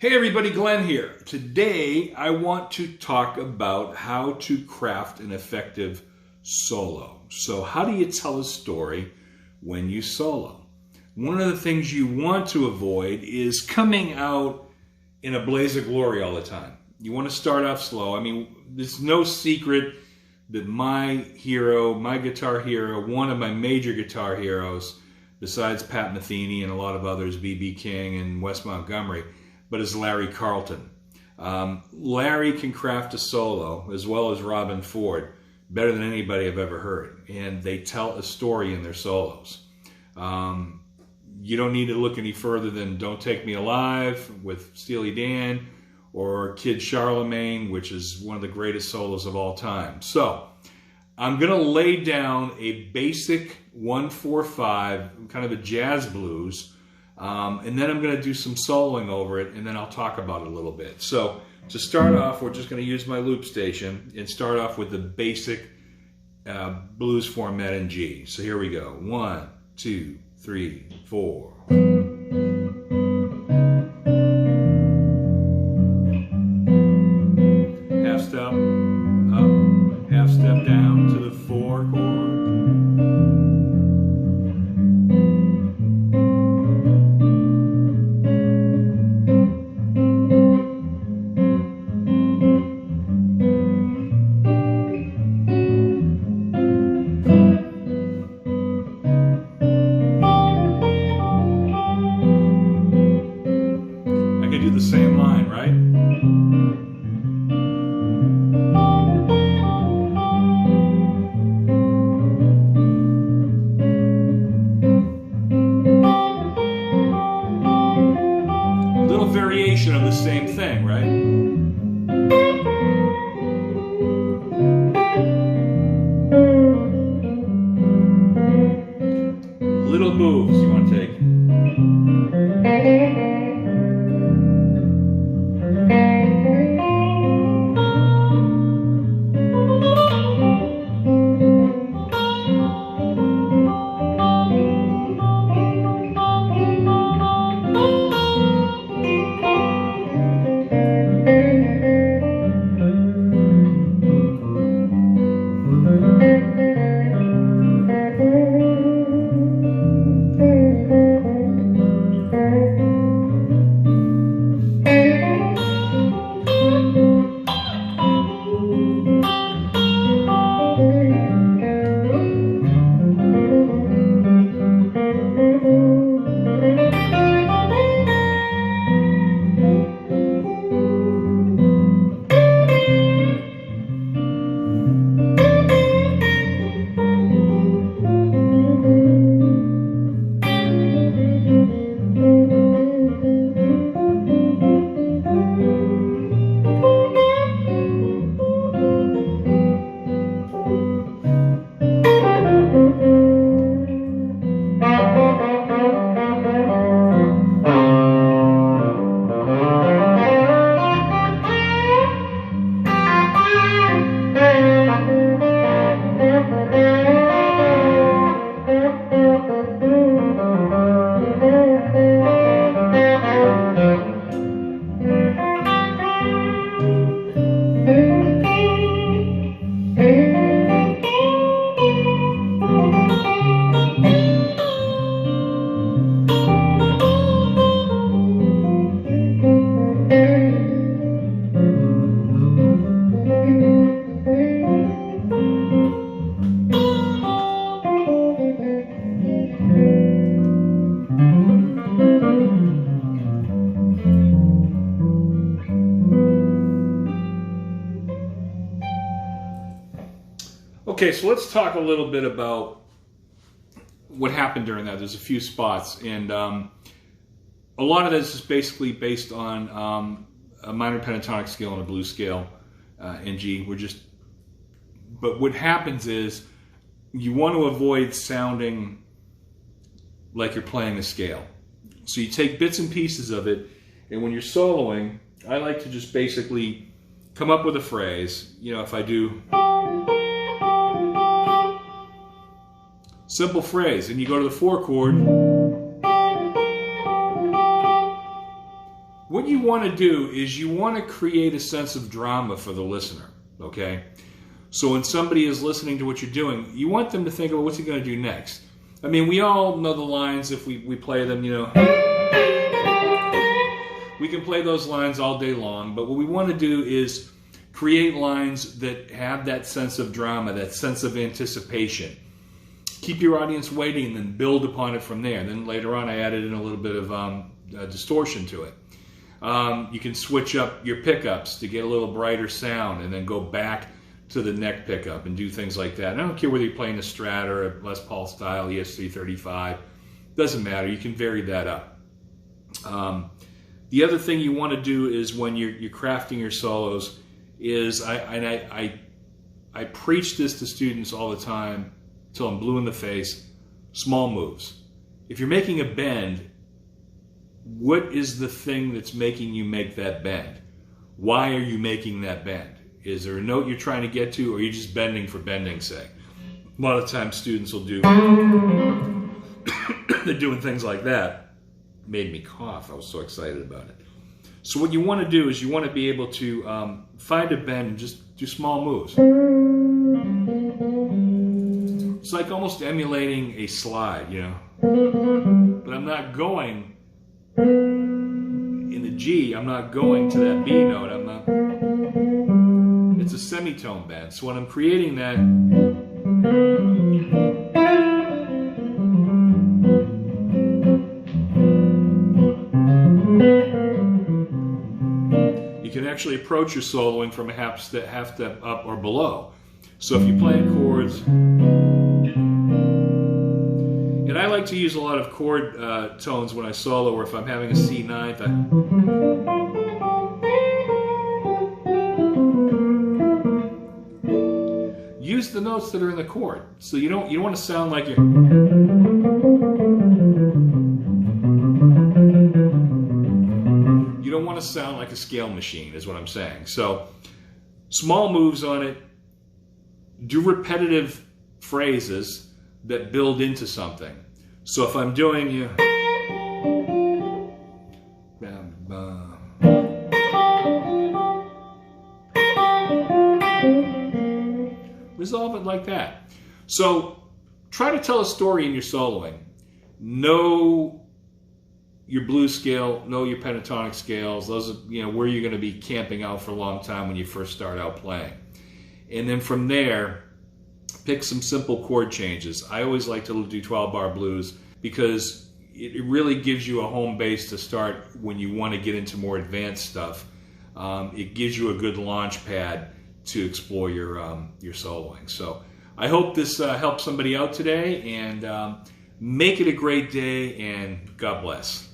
Hey everybody, Glenn here. Today I want to talk about how to craft an effective solo. So how do you tell a story when you solo? One of the things you want to avoid is coming out in a blaze of glory all the time. You want to start off slow. I mean, there's no secret that my hero, my guitar hero, one of my major guitar heroes, besides Pat Metheny and a lot of others, B.B. King and Wes Montgomery, but is Larry Carlton. Larry can craft a solo, as well as Robben Ford, better than anybody I've ever heard. And they tell a story in their solos. You don't need to look any further than Don't Take Me Alive with Steely Dan, or Kid Charlemagne, which is one of the greatest solos of all time. So, I'm going to lay down a basic 1-4-5, kind of a jazz blues, and then I'm going to do some soloing over it, and then I'll talk about it a little bit. So to start off, we're just going to use my loop station and start off with the basic blues format in G. So here we go. 1, 2, 3, 4. Half step up, half step down to the 4 chord. The same line, right? A little variation of the same thing, right? Little moves you want to take. Okay, so let's talk a little bit about what happened during that. There's a few spots, and a lot of this is basically based on a minor pentatonic scale and a blues scale in G. But what happens is you want to avoid sounding like you're playing a scale. So you take bits and pieces of it, and when you're soloing, I like to just basically come up with a phrase. You know, if I do simple phrase, and you go to the 4 chord, what you want to do is you want to create a sense of drama for the listener, okay? So when somebody is listening to what you're doing, you want them to think, well, what's he going to do next? I mean, we all know the lines if we play them, you know. We can play those lines all day long, but what we want to do is create lines that have that sense of drama, that sense of anticipation. Keep your audience waiting and then build upon it from there. And then later on, I added in a little bit of distortion to it. You can switch up your pickups to get a little brighter sound and then go back to the neck pickup and do things like that. And I don't care whether you're playing a Strat or a Les Paul style ES335. Doesn't matter. You can vary that up. The other thing you want to do is when you're crafting your solos is, I preach this to students all the time till I'm blue in the face, small moves. If you're making a bend, what is the thing that's making you make that bend? Why are you making that bend? Is there a note you're trying to get to, or are you just bending for bending's sake? A lot of times students will do, they're doing things like that. Made me cough. I was so excited about it. So what you want to do is you want to be able to find a bend and just do small moves. It's like almost emulating a slide, you know. But I'm not going in the G, I'm not going to that B note. It's a semitone bend. So when I'm creating that, you can actually approach your soloing from a half step up or below. So if you're playing chords, and I like to use a lot of chord tones when I solo, or if I'm having a C ninth, use the notes that are in the chord. So you don't want to sound like you're. You don't want to sound like a scale machine, is what I'm saying. So small moves on it. Do repetitive phrases that build into something. So if I'm doing you, resolve it like that. So try to tell a story in your soloing. Know your blues scale, know your pentatonic scales. Those are, you know, where you're going to be camping out for a long time when you first start out playing. And then from there, pick some simple chord changes. I always like to do 12-bar blues because it really gives you a home base to start when you want to get into more advanced stuff. It gives you a good launch pad to explore your soloing. So I hope this helps somebody out today, and make it a great day, and God bless.